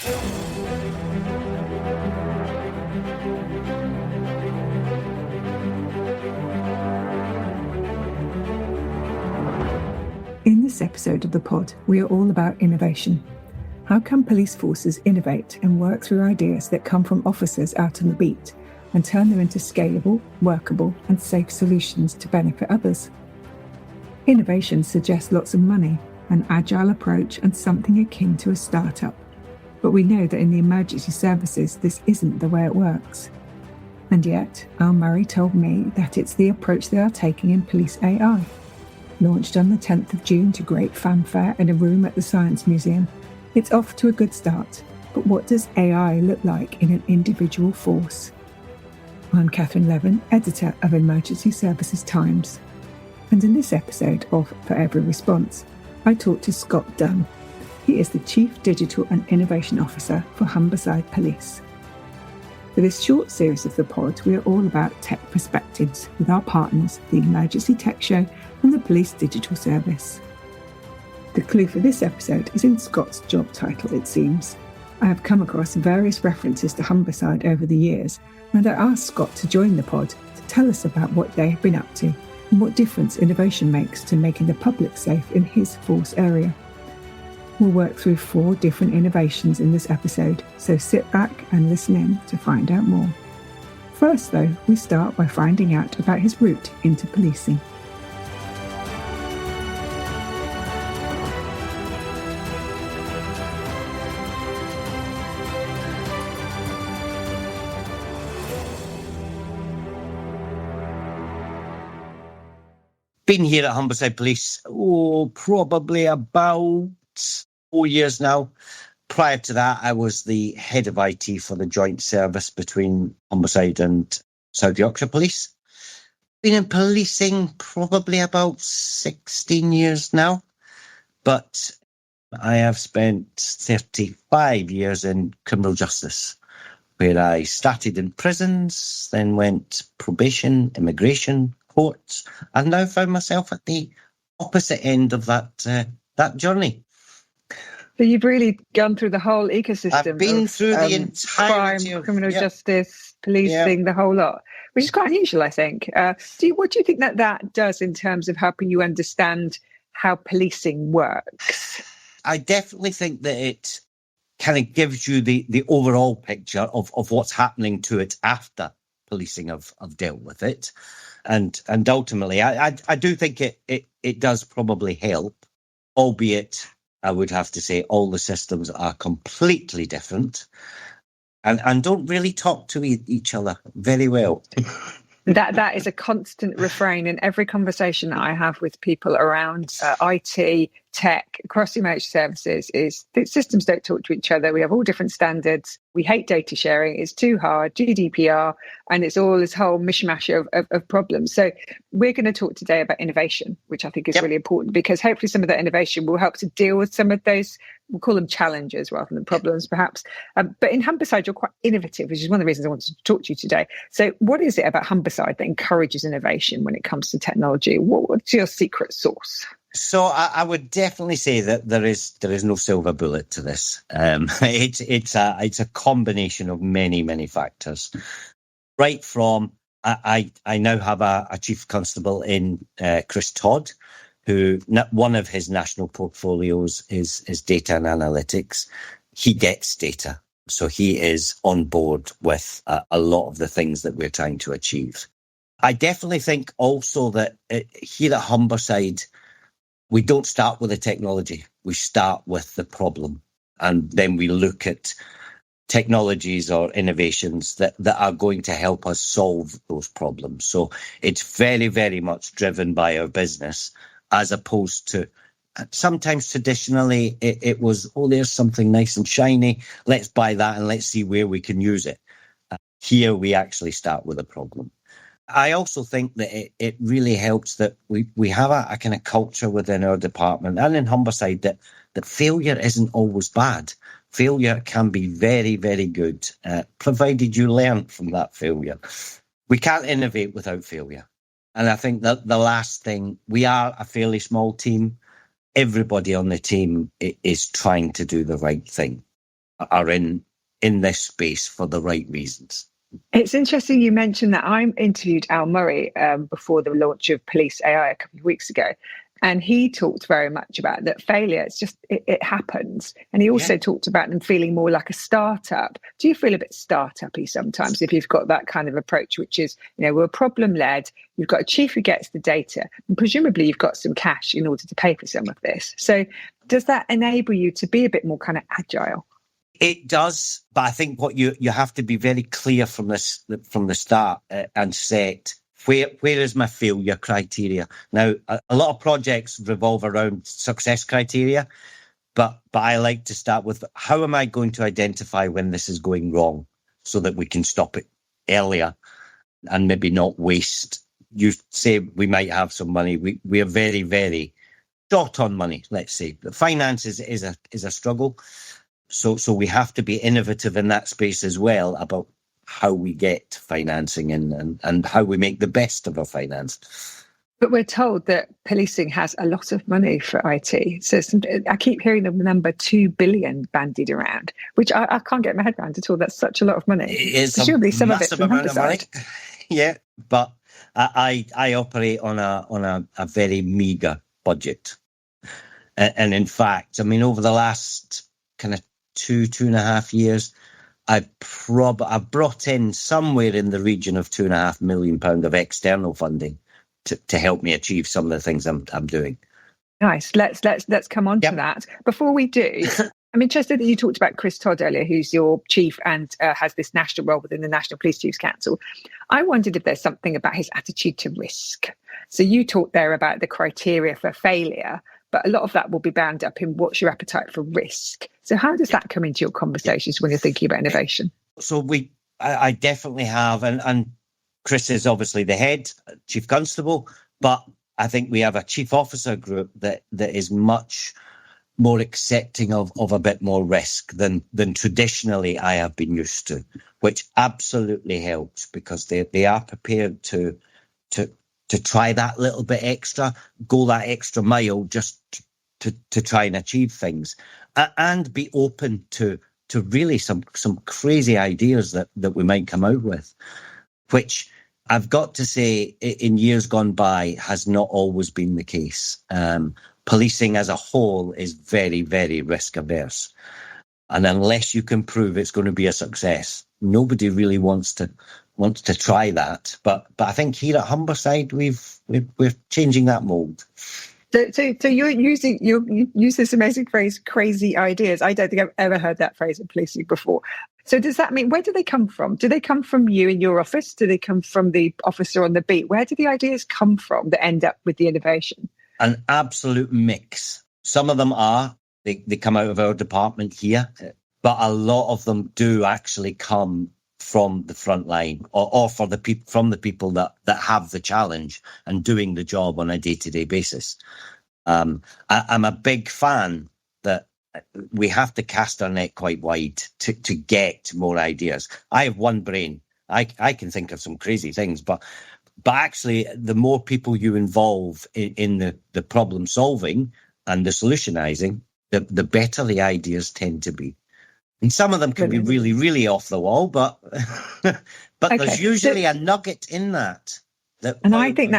In this episode of the pod, we are all about innovation. How can police forces innovate and work through ideas that come from officers out on the beat and turn them into scalable, workable and safe solutions to benefit others? Innovation suggests lots of money, an agile approach and something akin to a startup. But we know that in the emergency services, this isn't the way it works. And yet, Al Murray told me that it's the approach they are taking in police AI. Launched on the 10th of June to great fanfare in a room at the Science Museum, it's off to a good start. But what does AI look like in an individual force? I'm Catherine Levin, editor of Emergency Services Times. And in this episode of For Every Response, I talked to Scot Dunn. He is the Chief Digital and Innovation Officer for Humberside Police. For this short series of the pod, we are all about tech perspectives with our partners, the Emergency Tech Show and the Police Digital Service. The clue for this episode is in Scot's job title, it seems. I have come across various references to Humberside over the years, and I asked Scot to join the pod to tell us about what they have been up to and what difference innovation makes to making the public safe in his force area. We'll work through 4 different innovations in this episode, so sit back and listen in to find out more. First though, we start by finding out about his route into policing. Been here at Humberside Police, probably about 4 years now. Prior to that, I was the head of IT for the joint service between Humberside and South Yorkshire Police. Been in policing probably about 16 years now, but I have spent 35 years in criminal justice, where I started in prisons, then went probation, immigration, courts, and now found myself at the opposite end of that journey. So you've really gone through the whole ecosystem. I've been through the entire crime, criminal justice, policing, the whole lot, which is quite unusual, I think. What do you think that does in terms of helping you understand how policing works? I definitely think that it kind of gives you the overall picture of what's happening to it after policing have dealt with it. And ultimately, I do think it does probably help, albeit I would have to say all the systems are completely different and don't really talk to each other very well. That is a constant refrain in every conversation that I have with people around IT, tech, across the emergency services, is the systems don't talk to each other. We have all different standards. We hate data sharing. It's too hard, GDPR, and it's all this whole mishmash of problems. So we're going to talk today about innovation, which I think is really important, because hopefully some of that innovation will help to deal with some of those, we'll call them challenges rather than problems, perhaps. But in Humberside, you're quite innovative, which is one of the reasons I wanted to talk to you today. So what is it about Humberside that encourages innovation when it comes to technology? What's your secret sauce? So I would definitely say that there is no silver bullet to this. It's a combination of many factors. Right from I now have a chief constable in Chris Todd, who one of his national portfolios is data and analytics. He gets data, so he is on board with a lot of the things that we're trying to achieve. I definitely think also that here at Humberside, we don't start with the technology. We start with the problem, and then we look at technologies or innovations that are going to help us solve those problems. So it's very much driven by our business, as opposed to sometimes traditionally it was, there's something nice and shiny, let's buy that and let's see where we can use it. Here we actually start with a problem. I also think that it really helps that we have a kind of culture within our department and in Humberside that failure isn't always bad. Failure can be very good, provided you learn from that failure. We can't innovate without failure. And I think that the last thing, we are a fairly small team. Everybody on the team is trying to do the right thing. are in this space for the right reasons. It's interesting you mentioned that. I interviewed Al Murray before the launch of Police AI a couple of weeks ago, and he talked very much about that failure. It's just, it happens. And he also talked about them feeling more like a startup. Do you feel a bit startup-y sometimes if you've got that kind of approach, which is, we're problem-led, you've got a chief who gets the data, and presumably you've got some cash in order to pay for some of this. So does that enable you to be a bit more kind of agile? It does, but I think what you have to be very clear from the start and set where is my failure criteria. Now, a lot of projects revolve around success criteria, but I like to start with how am I going to identify when this is going wrong so that we can stop it earlier and maybe not waste. You say we might have some money. We are very, very short on money, let's say. The finance is a struggle. So we have to be innovative in that space as well about how we get financing and how we make the best of our finance. But we're told that policing has a lot of money for IT. So I keep hearing the number 2 billion bandied around, which I can't get my head around at all. That's such a lot of money. It's presumably a some of it's massive from amount of money. Humberside. Yeah, but I operate on a very meagre budget. And in fact, I mean, over the last kind of 2.5 years, I've brought in somewhere in the region of £2.5 million of external funding to help me achieve some of the things I'm doing. Nice. Let's come on to that. Before we do, I'm interested that you talked about Chris Todd earlier, who's your chief and has this national role within the National Police Chiefs Council. I wondered if there's something about his attitude to risk. So you talked there about the criteria for failure, but a lot of that will be bound up in what's your appetite for risk. So how does that come into your conversations when you're thinking about innovation? So I definitely have, and Chris is obviously the head chief constable, but I think we have a chief officer group that is much more accepting of a bit more risk than traditionally I have been used to, which absolutely helps because they are prepared to try that little bit extra, go that extra mile just to try and achieve things, and be open to really some crazy ideas that we might come out with, which I've got to say in years gone by has not always been the case. Policing as a whole is very, very risk averse. And unless you can prove it's going to be a success, nobody really wants to try that. But I think here at Humberside, we're changing that mold. So you use this amazing phrase, crazy ideas. I don't think I've ever heard that phrase in policing before. So does that mean, where do they come from? Do they come from you in your office? Do they come from the officer on the beat? Where do the ideas come from that end up with the innovation? An absolute mix. Some of them they come out of our department here, but a lot of them do actually come from the front line or from the people that have the challenge and doing the job on a day-to-day basis. I'm a big fan that we have to cast our net quite wide to get more ideas. I have one brain. I can think of some crazy things, but actually the more people you involve in the problem solving and the solutionizing, the better the ideas tend to be. And some of them can be really, really off the wall, but there's usually a nugget in that. And I think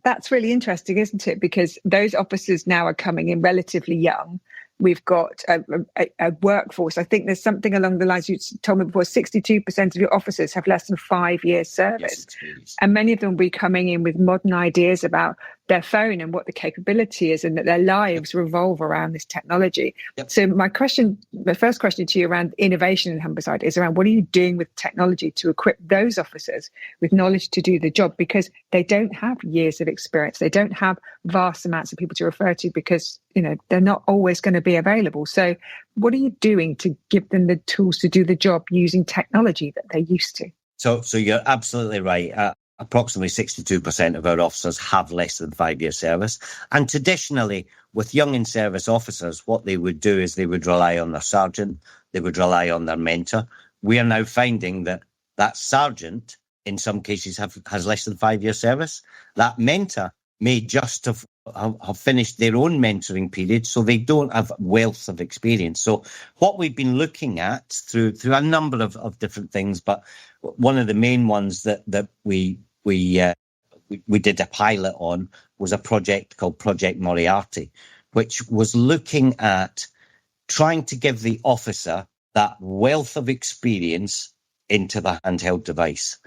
that's really interesting, isn't it? Because those officers now are coming in relatively young. We've got a workforce. I think there's something along the lines you told me before, 62% of your officers have less than 5 years service. Yes, and many of them will be coming in with modern ideas about their phone and what the capability is and that their lives revolve around this technology. Yep. So my first question to you around innovation in Humberside is around what are you doing with technology to equip those officers with knowledge to do the job, because they don't have years of experience. They don't have vast amounts of people to refer to because, they're not always going to be available. So what are you doing to give them the tools to do the job using technology that they're used to? So you're absolutely right. Approximately 62% of our officers have less than 5 years service. And traditionally, with young in-service officers, what they would do is they would rely on their sergeant, they would rely on their mentor. We are now finding that sergeant, in some cases, has less than 5 years service. That mentor may just have finished their own mentoring period, so they don't have wealth of experience. So what we've been looking at through a number of different things, but one of the main ones that we did a pilot on was a project called Project Moriarty, which was looking at trying to give the officer that wealth of experience into the handheld device.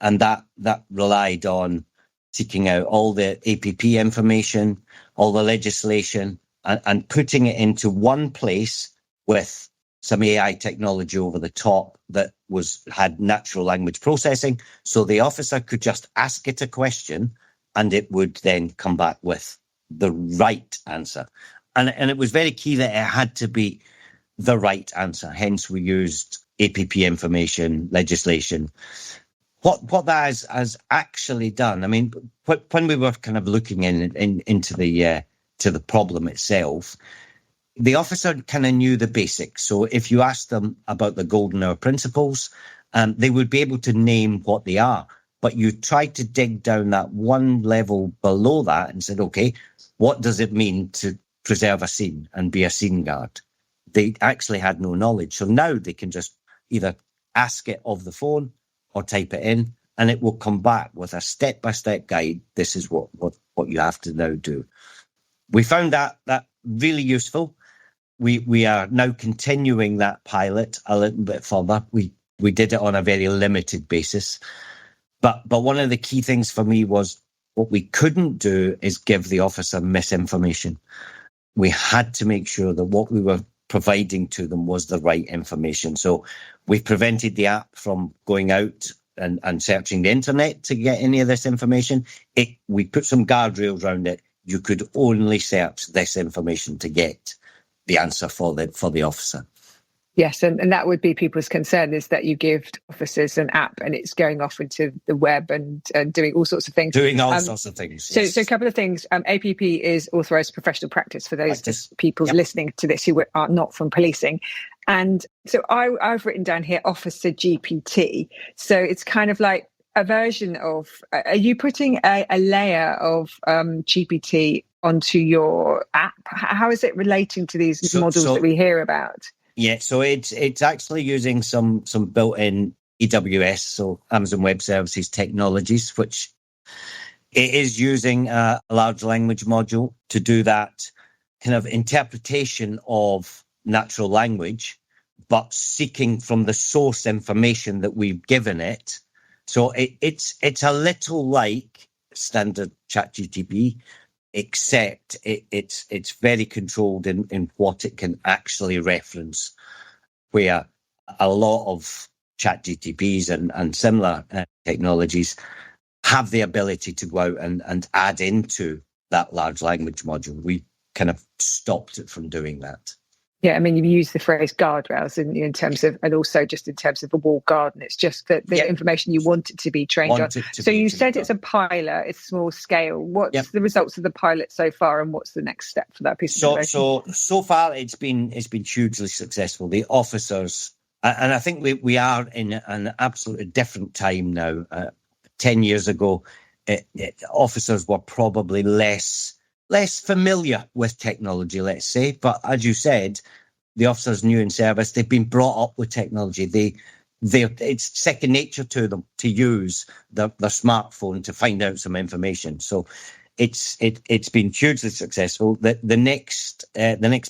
And that relied on seeking out all the APP information, all the legislation, and putting it into one place with some AI technology over the top that had natural language processing. So the officer could just ask it a question and it would then come back with the right answer. And it was very key that it had to be the right answer. Hence, we used APP information, legislation. What that has actually done, I mean, when we were kind of looking into the problem itself, the officer kind of knew the basics. So if you asked them about the golden hour principles, they would be able to name what they are. But you tried to dig down that one level below that and said, okay, what does it mean to preserve a scene and be a scene guard? They actually had no knowledge. So now they can just either ask it of the phone or type it in, and it will come back with a step-by-step guide. This is what you have to now do. We found that really useful. We are now continuing that pilot a little bit further. We did it on a very limited basis. But one of the key things for me was what we couldn't do is give the officer misinformation. We had to make sure that what we were providing to them was the right information. So we prevented the app from going out and searching the internet to get any of this information. We put some guardrails around it. You could only search this information to get the answer for the officer. Yes, and that would be people's concern, is that you give officers an app and it's going off into the web and doing all sorts of things. Doing all sorts of things, yes. So a couple of things. APP is authorised professional practice for those people listening to this who are not from policing. And so I've written down here Officer GPT. So it's kind of like a version of, are you putting a layer of GPT onto your app? How is it relating to these models that we hear about? Yeah, so it's actually using some built-in AWS, so Amazon Web Services technologies, which it is using a large language module to do that kind of interpretation of natural language, but seeking from the source information that we've given it. So it's a little like standard ChatGPT, except it's very controlled in what it can actually reference, where a lot of ChatGPTs and similar technologies have the ability to go out and add into that large language module. We kind of stopped it from doing that. Yeah, I mean, you use the phrase guardrails in terms of, and also just in terms of a walled garden. It's just that the information you want it to be trained on. So you said it's a pilot, it's small scale. What's the results of the pilot so far, and what's the next step for that piece of information? So far, it's been hugely successful. The officers, and I think we are in an absolutely different time now. 10 years ago, officers were probably less familiar with technology, let's say. But as you said, the officers new in service, they've been brought up with technology. It's second nature to them to use their smartphone to find out some information. So it's been hugely successful. The next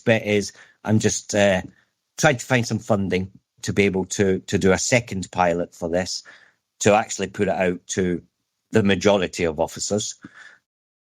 bit is I'm just trying to find some funding to be able to do a second pilot for this, to actually put it out to the majority of officers.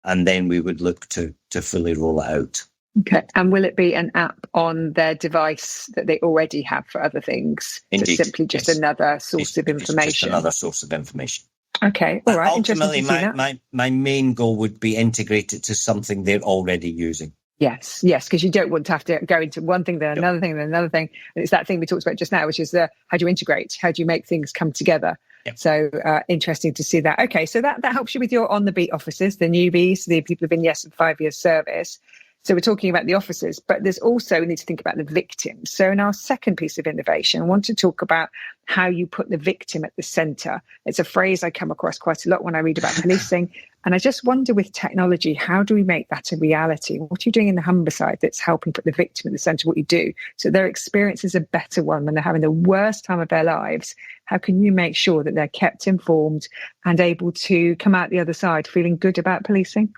And then we would look to fully roll it out. Okay. And will it be an app on their device that they already have for other things? Indeed. So simply just another source of information? Just another source of information. Okay. All right. Ultimately, my main goal would be integrated to something they're already using. Yes, because you don't want to have to go into one thing, then another thing, then another thing. And it's that thing we talked about just now, which is how do you integrate? How do you make things come together? Yep. So interesting to see that. Okay, so that helps you with your on-the-beat officers, the newbies, the people who've been, 5 years service. So we're talking about the officers, but there's also, we need to think about the victims. So in our second piece of innovation, I want to talk about how you put the victim at the centre. It's a phrase I come across quite a lot when I read about policing. And I just wonder, with technology, how do we make that a reality? What are you doing in the Humberside that's helping put the victim at the centre of what you do, so their experience is a better one when they're having the worst time of their lives? How can you make sure that they're kept informed and able to come out the other side feeling good about policing?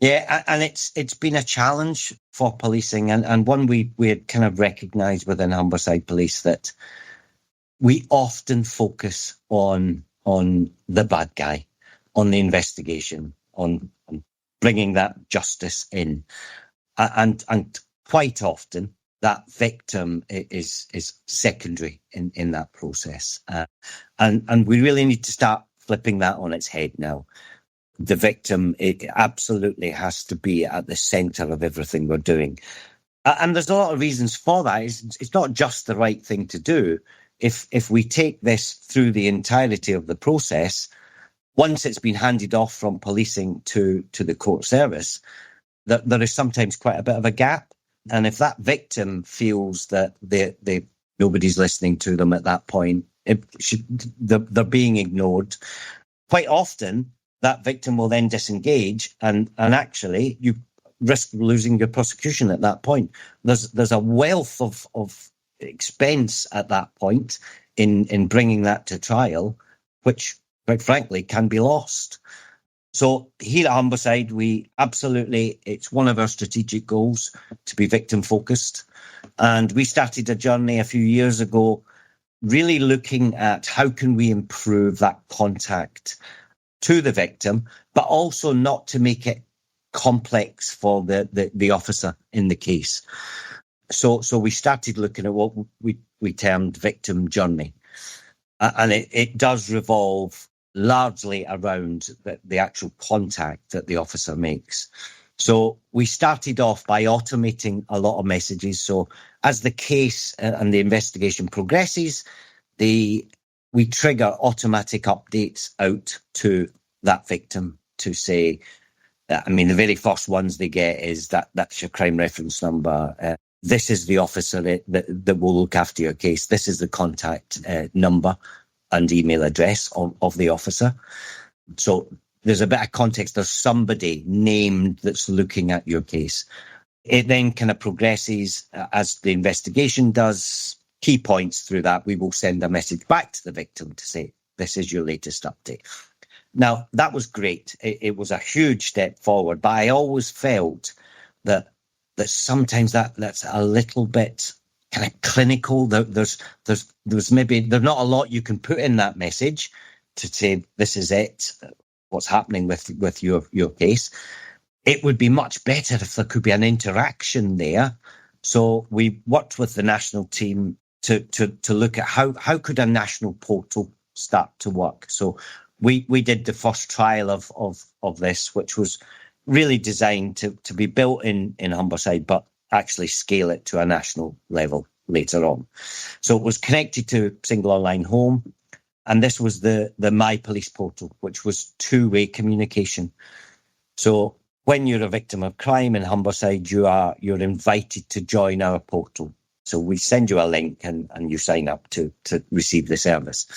Yeah, and it's been a challenge for policing, and one we had kind of recognised within Humberside Police, that we often focus on the bad guy, on the investigation, on bringing that justice in, and quite often that victim is secondary in that process, and we really need to start flipping that on its head now. The victim, it absolutely has to be at the centre of everything we're doing. And there's a lot of reasons for that. It's not just the right thing to do. If we take this through the entirety of the process, once it's been handed off from policing to the court service, there is sometimes quite a bit of a gap. And if that victim feels that nobody's listening to them at that point, they're being ignored, quite often that victim will then disengage, and actually you risk losing your prosecution at that point. There's a wealth of expense at that point in bringing that to trial, which quite frankly can be lost. So here at Humberside, it's one of our strategic goals to be victim focused. And we started a journey a few years ago, really looking at how can we improve that contact to the victim, but also not to make it complex for the officer in the case. So we started looking at what we termed victim journey. And it does revolve largely around the actual contact that the officer makes. So we started off by automating a lot of messages. So as the case and the investigation progresses, we trigger automatic updates out to that victim to say, the very first ones they get is that's your crime reference number. This is the officer that will look after your case. This is the contact number and email address of the officer. So there's a bit of context. There's somebody named that's looking at your case. It then kind of progresses as the investigation does. Key points through that, we will send a message back to the victim to say, this is your latest update. Now, that was great. It was a huge step forward, but I always felt that sometimes that's a little bit kind of clinical. There's not a lot you can put in that message to say, this is it, what's happening with your case. It would be much better if there could be an interaction there. So we worked with the national team to look at how could a national portal start to work. So we did the first trial of this, which was really designed to be built in Humberside, but actually scale it to a national level later on. So it was connected to Single Online Home, and this was the My Police portal, which was two-way communication. So when you're a victim of crime in Humberside, you're invited to join our portal. So we send you a link and you sign up to receive the service.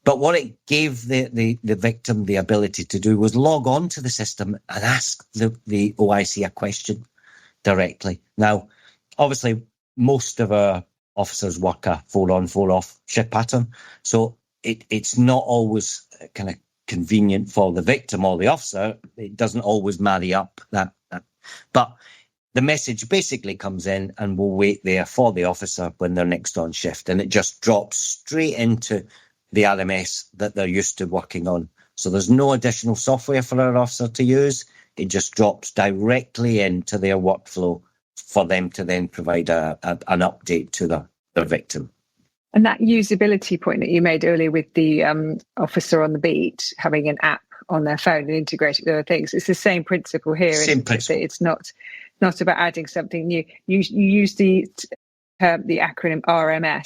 But what it gave the victim the ability to do was log on to the system and ask the OIC a question directly. Now, obviously, most of our officers work a 4-on, 4-off shift pattern. So it's not always kind of convenient for the victim or the officer. It doesn't always marry up that. But the message basically comes in and will wait there for the officer when they're next on shift. And it just drops straight into the RMS that they're used to working on. So there's no additional software for our officer to use. It just drops directly into their workflow for them to then provide an update to their victim. And that usability point that you made earlier with the officer on the beat having an app on their phone and integrating with other things, it's the same principle here. Same principle. It's not about adding something new. You use the acronym RMS,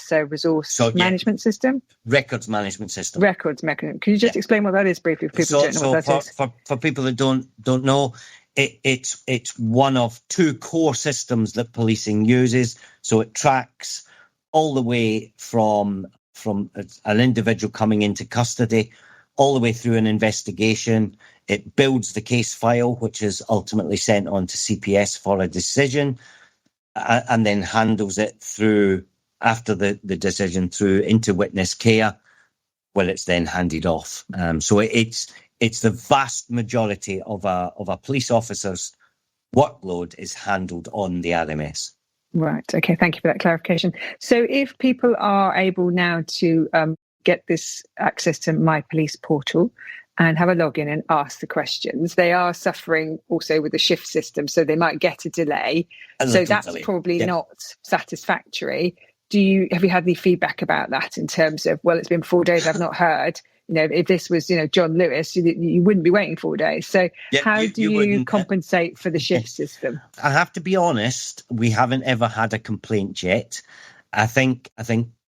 so Management System? Records Management System. Records Mechanism. Can you just explain what that is briefly for people who don't know what that is? For people that don't know, It's one of two core systems that policing uses. So it tracks all the way from an individual coming into custody, all the way through an investigation. It builds the case file, which is ultimately sent on to CPS for a decision, and then handles it through, after the decision, through into witness care, where it's then handed off. So it's the vast majority of a police officer's workload is handled on the RMS. Right. Okay. Thank you for that clarification. So if people are able now to get this access to My Police portal and have a login and ask the questions, they are suffering also with the shift system. So they might get a delay. So that's probably not satisfactory. Have you had any feedback about that in terms of, well, it's been 4 days, I've not heard? If this was, John Lewis, you wouldn't be waiting 4 days. So how do you compensate for the shift system? I have to be honest, we haven't ever had a complaint yet. I think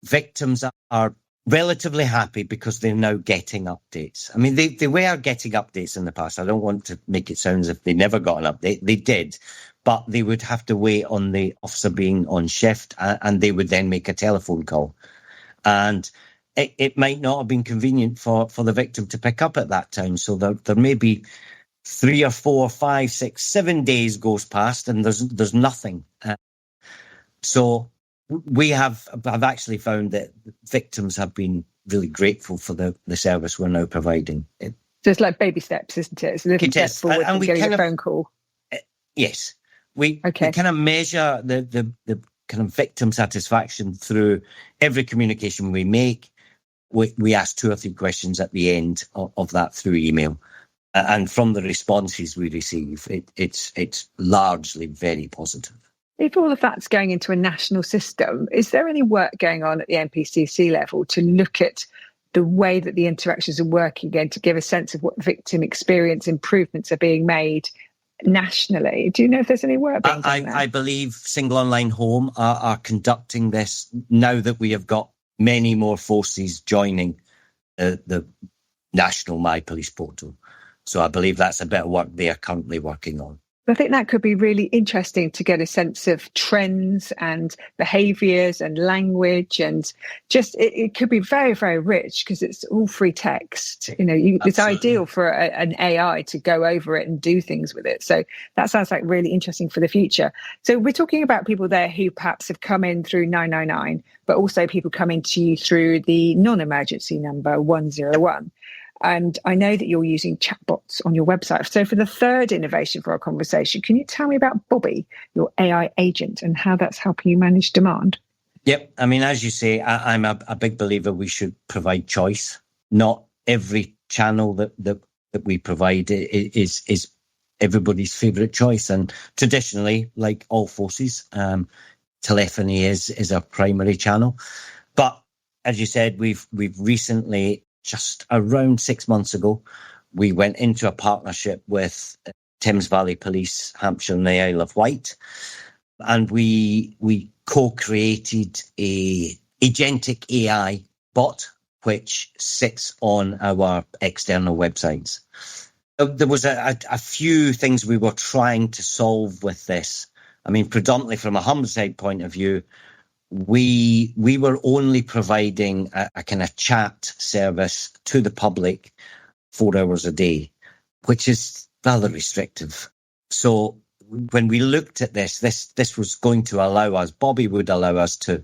victims are relatively happy because they're now getting updates. I mean, they were getting updates in the past. I don't want to make it sound as if they never got an update. They did, but they would have to wait on the officer being on shift, and they would then make a telephone call. And it might not have been convenient for the victim to pick up at that time. So there may be 3 or 4, 5, 6, 7 days goes past and there's nothing. So I've actually found that victims have been really grateful for the service we're now providing. So it's like baby steps, isn't it? It's a little step forward and getting a phone call. Yes. We kind of measure the kind of victim satisfaction through every communication we make. We ask 2 or 3 questions at the end of that through email. And from the responses we receive, it's largely very positive. If all of that's going into a national system, is there any work going on at the NPCC level to look at the way that the interactions are working again, to give a sense of what victim experience improvements are being made nationally? Do you know if there's any work being done there? I believe Single Online Home are conducting this now that we have got many more forces joining the national My Police portal. So I believe that's a bit of work they are currently working on. I think that could be really interesting to get a sense of trends and behaviours and language, and just it could be very, very rich because it's all free text. It's ideal for an AI to go over it and do things with it. So that sounds like really interesting for the future. So we're talking about people there who perhaps have come in through 999, but also people coming to you through the non-emergency number 101. And I know that you're using chatbots on your website. So for the third innovation for our conversation, can you tell me about Bobby, your AI agent, and how that's helping you manage demand? Yep. I mean, as you say, I'm a big believer we should provide choice. Not every channel that we provide is everybody's favourite choice. And traditionally, like all forces, telephony is our primary channel. But as you said, we've recently, just around 6 months ago, we went into a partnership with Thames Valley Police, Hampshire and the Isle of Wight. And we co-created a agentic AI bot, which sits on our external websites. There was a few things we were trying to solve with this. I mean, predominantly from a Humberside point of view, we were only providing a kind of chat service to the public 4 hours a day, which is rather restrictive. So when we looked at this was going to allow us, Bobby would allow us to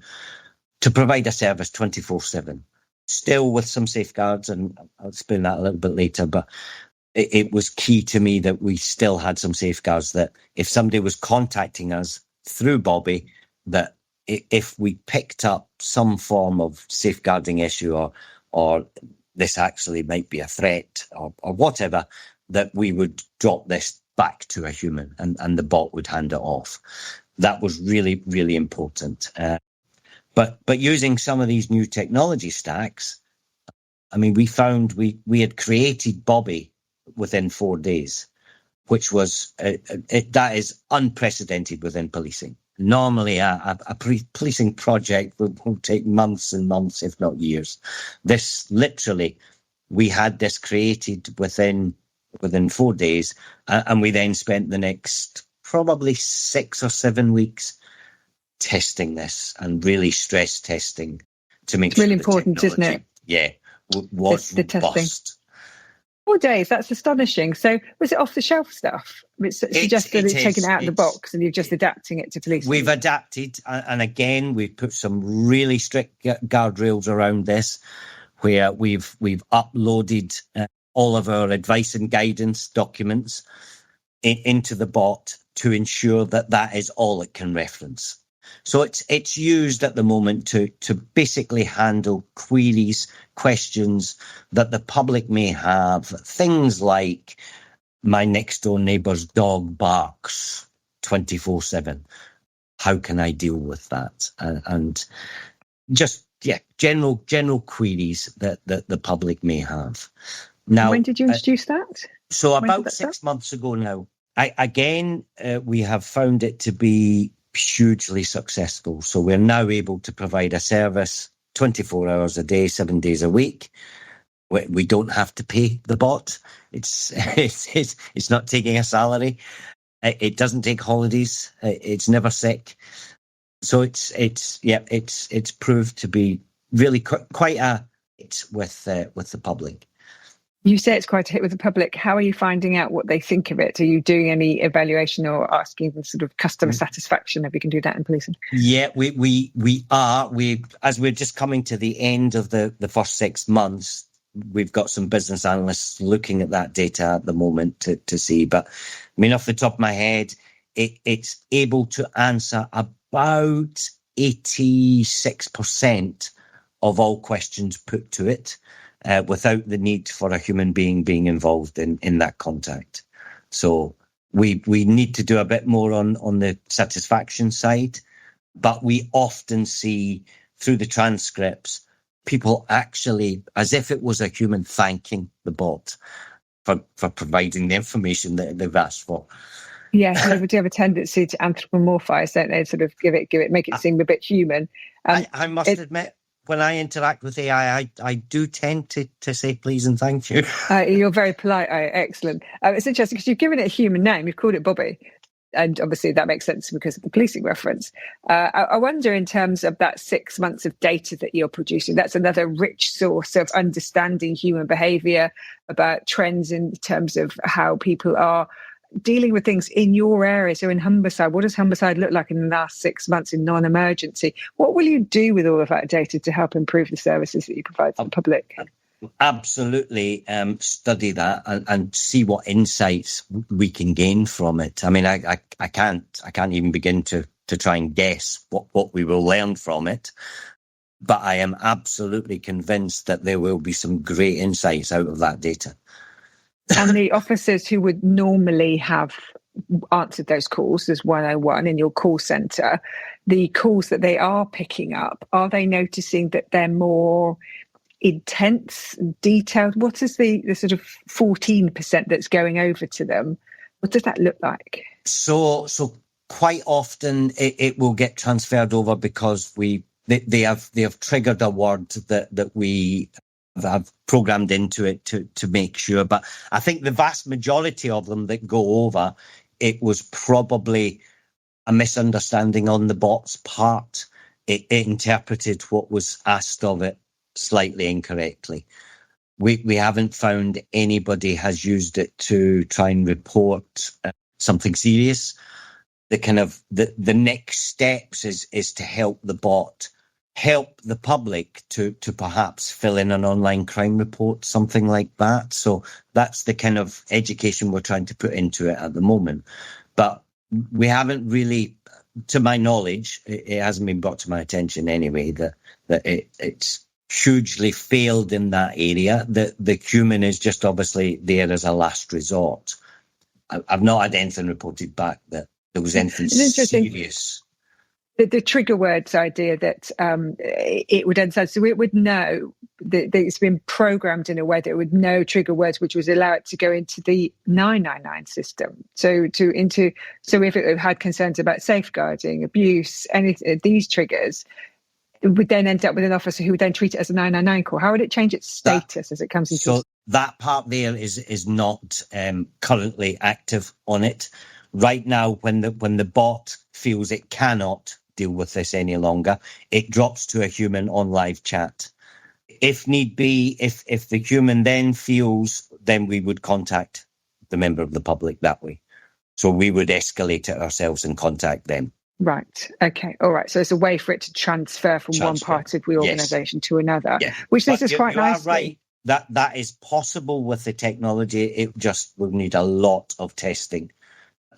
provide a service 24/7, still with some safeguards, and I'll explain that a little bit later, but it was key to me that we still had some safeguards, that if somebody was contacting us through Bobby, that if we picked up some form of safeguarding issue or this actually might be a threat or whatever, that we would drop this back to a human and the bot would hand it off. That was really, really important. But using some of these new technology stacks, I mean, we found we had created Bobby within 4 days, which was, that is unprecedented within policing. Normally, a policing project will take months and months, if not years. This literally, we had this created within within 4 days. And we then spent the next probably 6 or 7 weeks testing this and really stress testing to make sure really important, isn't it? Yeah, was the testing. robust. 4 days, that's astonishing. So was it off-the-shelf stuff? It suggests that it's taken out of the box and you're just adapting it to police. We've adapted, and again, we've put some really strict guardrails around this, where we've uploaded all of our advice and guidance documents into the bot to ensure that is all it can reference. So it's used at the moment to basically handle queries, questions that the public may have. Things like, my next door neighbour's dog barks 24/7. How can I deal with that? And just, general queries that the public may have. Now, when did you introduce that? So about 6 months ago now. We have found it to be hugely successful. So we're now able to provide a service 24 hours a day, 7 days a week. We don't have to pay the bot. It's not taking a salary. It doesn't take holidays. It's never sick. So it's proved to be really quite a hit with the public. You say it's quite a hit with the public. How are you finding out what they think of it? Are you doing any evaluation or asking them sort of customer satisfaction, if you can do that in policing? Yeah, we are. As we're just coming to the end of the first 6 months, we've got some business analysts looking at that data at the moment to see. But I mean, off the top of my head, it's able to answer about 86% of all questions put to it. Without the need for a human being involved in that contact. So we need to do a bit more on the satisfaction side, but we often see through the transcripts, people actually, as if it was a human, thanking the bot for providing the information that they've asked for. Yeah, they do have a tendency to anthropomorphize, don't they? Sort of give it, make it seem a bit human. I must admit, when I interact with AI, I do tend to say please and thank you. You're very polite. Excellent. It's interesting because you've given it a human name. You've called it Bobby. And obviously that makes sense because of the policing reference. I wonder, in terms of that 6 months of data that you're producing, that's another rich source of understanding human behaviour, about trends in terms of how people are dealing with things in your area. So in Humberside, what does Humberside look like in the last 6 months in non-emergency? What will you do with all of that data to help improve the services that you provide to the public? Absolutely study that and see what insights we can gain from it. I mean, I can't even begin to try and guess what we will learn from it. But I am absolutely convinced that there will be some great insights out of that data. And the officers who would normally have answered those calls as 101 in your call centre, the calls that they are picking up, are they noticing that they're more intense, detailed? What is the sort of 14% that's going over to them? What does that look like? So quite often it will get transferred over because they have triggered a word that we have programmed into it to make sure. But I think the vast majority of them that go over, it was probably a misunderstanding on the bot's part. It interpreted what was asked of it slightly incorrectly. We haven't found anybody has used it to try and report something serious. The next steps is to help the bot, help the public to perhaps fill in an online crime report, something like that. So that's the kind of education we're trying to put into it at the moment. But we haven't really, to my knowledge, it hasn't been brought to my attention anyway, that it's hugely failed in that area. The human is just obviously there as a last resort. I've not had anything reported back that there was anything serious. The trigger words idea that it would understand, so it would know that it's been programmed in a way that it would know trigger words, which would allow it to go into the 999 system. So if it had concerns about safeguarding, abuse, any these triggers, would then end up with an officer who would then treat it as a 999 call? How would it change its status as it comes into? So that part there is not currently active on it right now. When the bot feels it cannot deal with this any longer, it drops to a human on live chat. If need be, if the human then feels, then we would contact the member of the public that way. So we would escalate it ourselves and contact them. Right. Okay. All right. So it's a way for it to transfer from one part of the organisation to another, which this is quite nice. Right. That is possible with the technology. It just will need a lot of testing.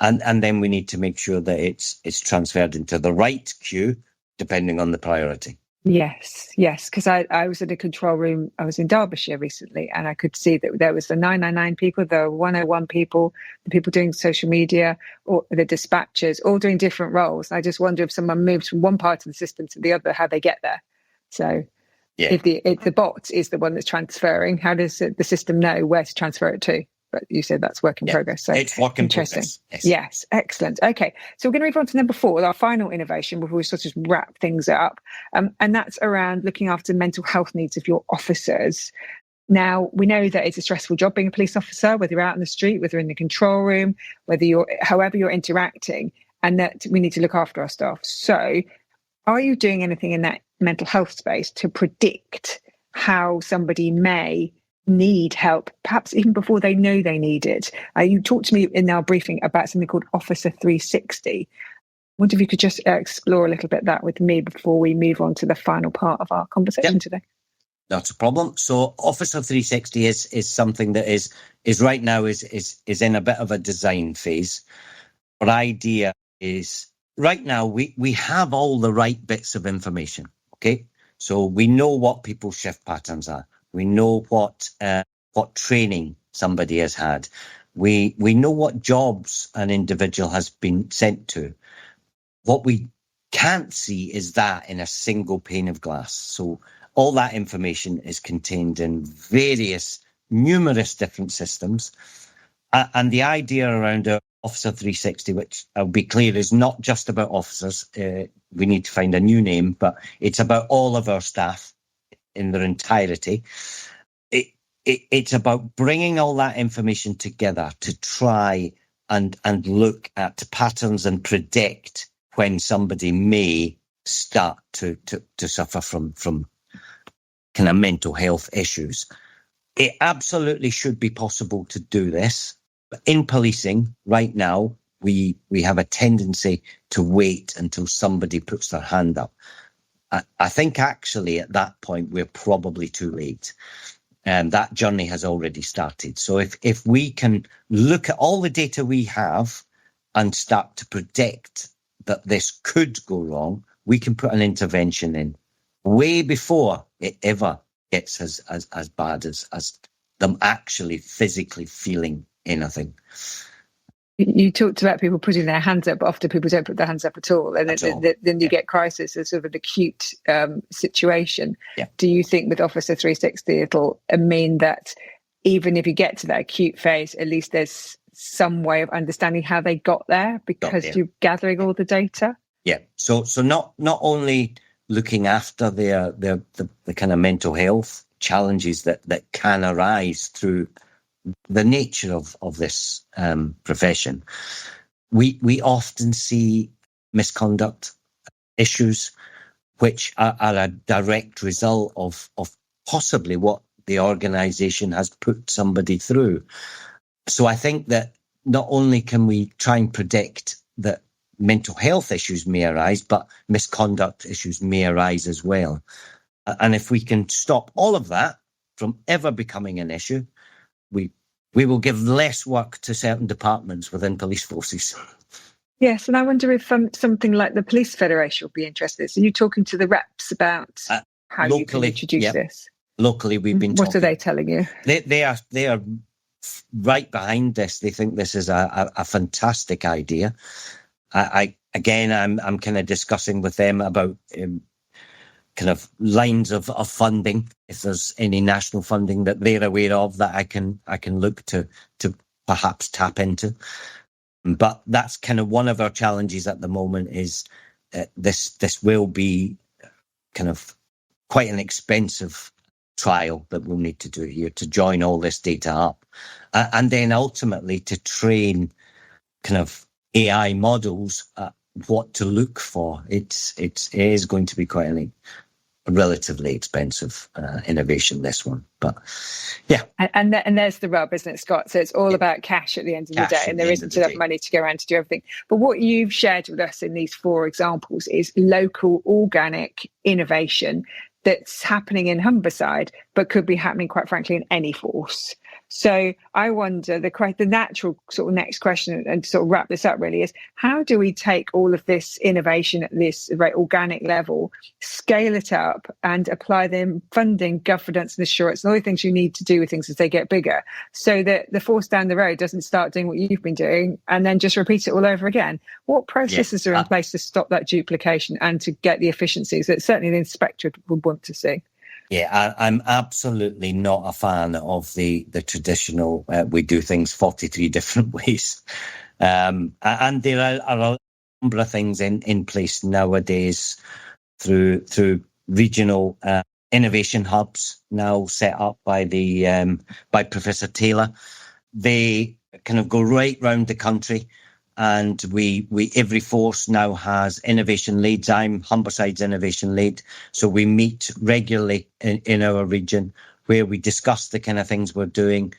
And then we need to make sure that it's transferred into the right queue, depending on the priority. Yes. Because I was in a control room. I was in Derbyshire recently, and I could see that there was the 999 people, the 101 people, the people doing social media, or the dispatchers, all doing different roles. I just wonder if someone moves from one part of the system to the other, how they get there. So if the bot is the one that's transferring, how does the system know where to transfer it to? But you said that's work in progress. So it's work in progress. Yes, excellent. Okay, so we're going to move on to number 4, our final innovation before we sort of wrap things up. And that's around looking after mental health needs of your officers. Now, we know that it's a stressful job being a police officer, whether you're out in the street, whether you're in the control room, however you're interacting, and that we need to look after our staff. So are you doing anything in that mental health space to predict how somebody may need help, perhaps even before they know they need it? You talked to me in our briefing about something called Officer 360. I wonder if you could just explore a little bit that with me before we move on to the final part of our conversation today. Not a problem. So Officer 360 is something that is right now is in a bit of a design phase. Our idea is right now we have all the right bits of information. Okay, so we know what people's shift patterns are. We know what training somebody has had. We know what jobs an individual has been sent to. What we can't see is that in a single pane of glass. So all that information is contained in numerous different systems. And the idea around Officer 360, which I'll be clear is not just about officers. We need to find a new name, but it's about all of our staff in their entirety. It's about bringing all that information together to try and look at patterns and predict when somebody may start to suffer from kind of mental health issues. It absolutely should be possible to do this. But in policing right now, we have a tendency to wait until somebody puts their hand up. I think actually at that point, we're probably too late. And that journey has already started. So if we can look at all the data we have and start to predict that this could go wrong, we can put an intervention in way before it ever gets as bad as them actually physically feeling anything. You talked about people putting their hands up, but often people don't put their hands up at all. And then you get crisis as sort of an acute situation. Yeah. Do you think with Officer 360, it'll mean that even if you get to that acute phase, at least there's some way of understanding how they got there because you're gathering all the data? Yeah. So not only looking after the kind of mental health challenges that can arise through the nature of this profession, we often see misconduct issues, which are a direct result of possibly what the organisation has put somebody through. So I think that not only can we try and predict that mental health issues may arise, but misconduct issues may arise as well. And if we can stop all of that from ever becoming an issue, we will give less work to certain departments within police forces. Yes, and I wonder if something like the Police Federation would be interested. So you're talking to the reps about how locally, you can introduce this? Locally, we've been talking. What are they telling you? They are right behind this. They think this is a fantastic idea. I'm kind of discussing with them about kind of lines of funding, if there's any national funding that they're aware of that I can look to perhaps tap into. But that's kind of one of our challenges at the moment is this will be kind of quite an expensive trial that we'll need to do here to join all this data up, and then ultimately to train kind of AI models what to look for. It is going to be quite a relatively expensive innovation, this one, but yeah. And there's the rub, isn't it, Scott? So it's all about cash at the end of the day, and there isn't enough money to go around to do everything. But what you've shared with us in these 4 examples is local organic innovation that's happening in Humberside, but could be happening, quite frankly, in any force. So I wonder, the natural sort of next question, and to sort of wrap this up really, is how do we take all of this innovation at this very organic level, scale it up, and apply them funding, governance and assurance, and all the things you need to do with things as they get bigger, so that the force down the road doesn't start doing what you've been doing and then just repeat it all over again? What processes are in place to stop that duplication and to get the efficiencies that certainly the inspector would want to see? Yeah, I'm absolutely not a fan of the traditional, we do things 43 different ways. And there are a number of things in place nowadays through regional innovation hubs now set up by by Professor Taylor. They kind of go right round the country, and we every force now has innovation leads. I'm Humberside's innovation lead, so we meet regularly in our region where we discuss the kind of things we're doing.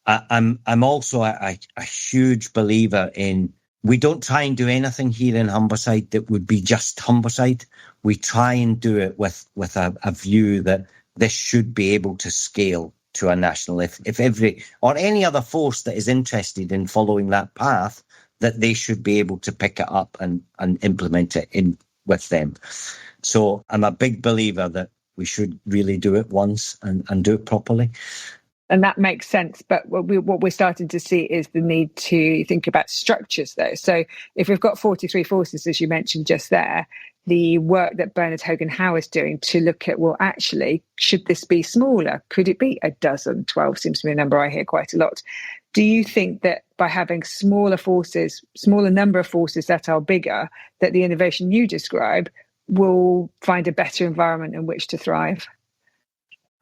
I'm also a huge believer in, we don't try and do anything here in Humberside that would be just Humberside. We try and do it with a view that this should be able to scale to a national. If every or any other force that is interested in following that path, that they should be able to pick it up and implement it in with them. So I'm a big believer that we should really do it once and do it properly. And that makes sense. But what we're starting to see is the need to think about structures, though. So if we've got 43 forces, as you mentioned just there, the work that Bernard Hogan-Howe is doing to look at, well, actually, should this be smaller? Could it be a dozen? 12 seems to be a number I hear quite a lot. Do you think that by having smaller number of forces that are bigger, that the innovation you describe will find a better environment in which to thrive?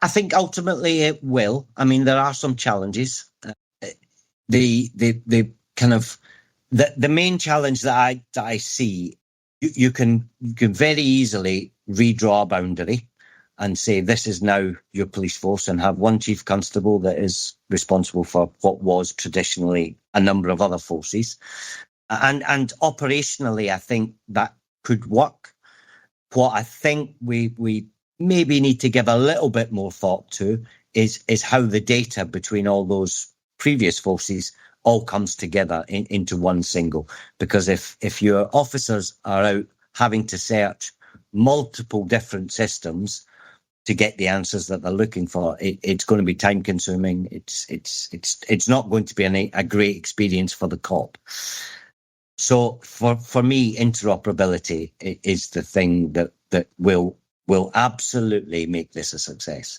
I think ultimately it will. I mean, there are some challenges. The kind of the main challenge that I see, you can very easily redraw a boundary and say this is now your police force, and have one chief constable that is responsible for what was traditionally a number of other forces. And operationally, I think that could work. What I think we maybe need to give a little bit more thought to is how the data between all those previous forces all comes together into one single. Because if your officers are out having to search multiple different systems to get the answers that they're looking for, it's going to be time consuming. It's not going to be a great experience for the cop. So for me, interoperability is the thing that will absolutely make this a success.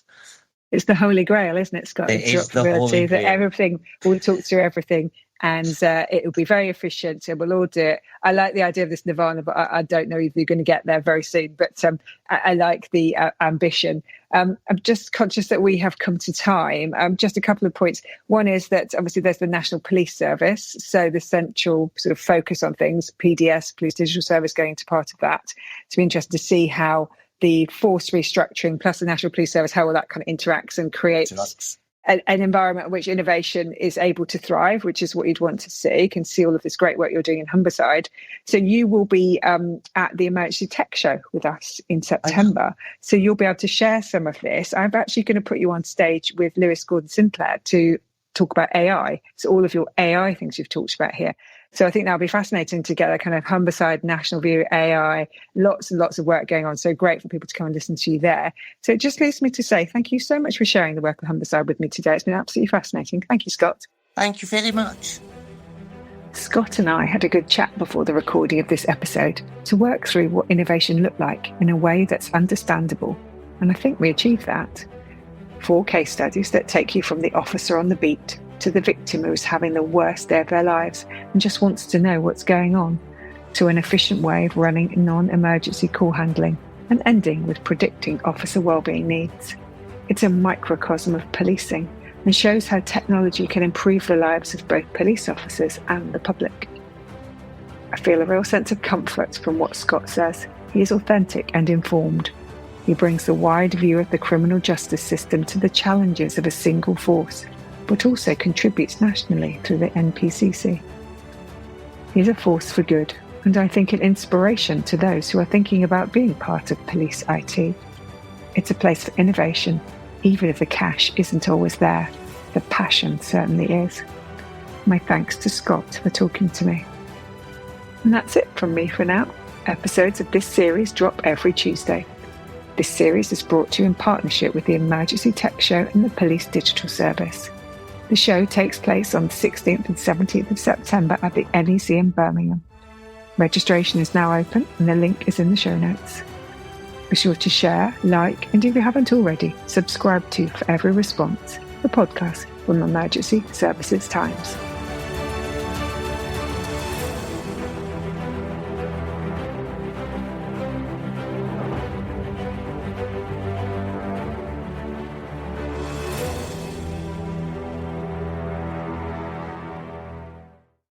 It's the holy grail, isn't it, Scott? It is the holy grail. That everything will talk through everything, and it will be very efficient, and we'll all do it. I like the idea of this nirvana, but I don't know if you're going to get there very soon. But I like the ambition. I'm just conscious that we have come to time. Just a couple of points. One is that obviously there's the National Police Service, so the central sort of focus on things, PDS, Police Digital Service, going into part of that. It's been interesting to see how the force restructuring plus the National Police Service, how all that kind of interacts and creates an environment in which innovation is able to thrive, which is what you'd want to see. You can see all of this great work you're doing in Humberside. So you will be at the Emergency Tech Show with us in September. So you'll be able to share some of this. I'm actually going to put you on stage with Lewis Gordon-Sinclair to talk about AI. So all of your AI things you've talked about here. So I think that'll be fascinating to get a kind of Humberside national view AI, lots and lots of work going on. So great for people to come and listen to you there. So it just leaves me to say thank you so much for sharing the work of Humberside with me today. It's been absolutely fascinating. Thank you, Scott. Thank you very much. Scott and I had a good chat before the recording of this episode to work through what innovation looked like in a way that's understandable. And I think we achieved that. 4 case studies that take you from the officer on the beat to the victim who is having the worst day of their lives and just wants to know what's going on, to an efficient way of running non-emergency call handling, and ending with predicting officer wellbeing needs. It's a microcosm of policing and shows how technology can improve the lives of both police officers and the public. I feel a real sense of comfort from what Scot says. He is authentic and informed. He brings the wide view of the criminal justice system to the challenges of a single force, but also contributes nationally through the NPCC. He's a force for good, and I think an inspiration to those who are thinking about being part of police IT. It's a place for innovation, even if the cash isn't always there. The passion certainly is. My thanks to Scot for talking to me. And that's it from me for now. Episodes of this series drop every Tuesday. This series is brought to you in partnership with the Emergency Tech Show and the Police Digital Service. The show takes place on the 16th and 17th of September at the NEC in Birmingham. Registration is now open and the link is in the show notes. Be sure to share, like, and if you haven't already, subscribe to For Every Response, the podcast from Emergency Services Times.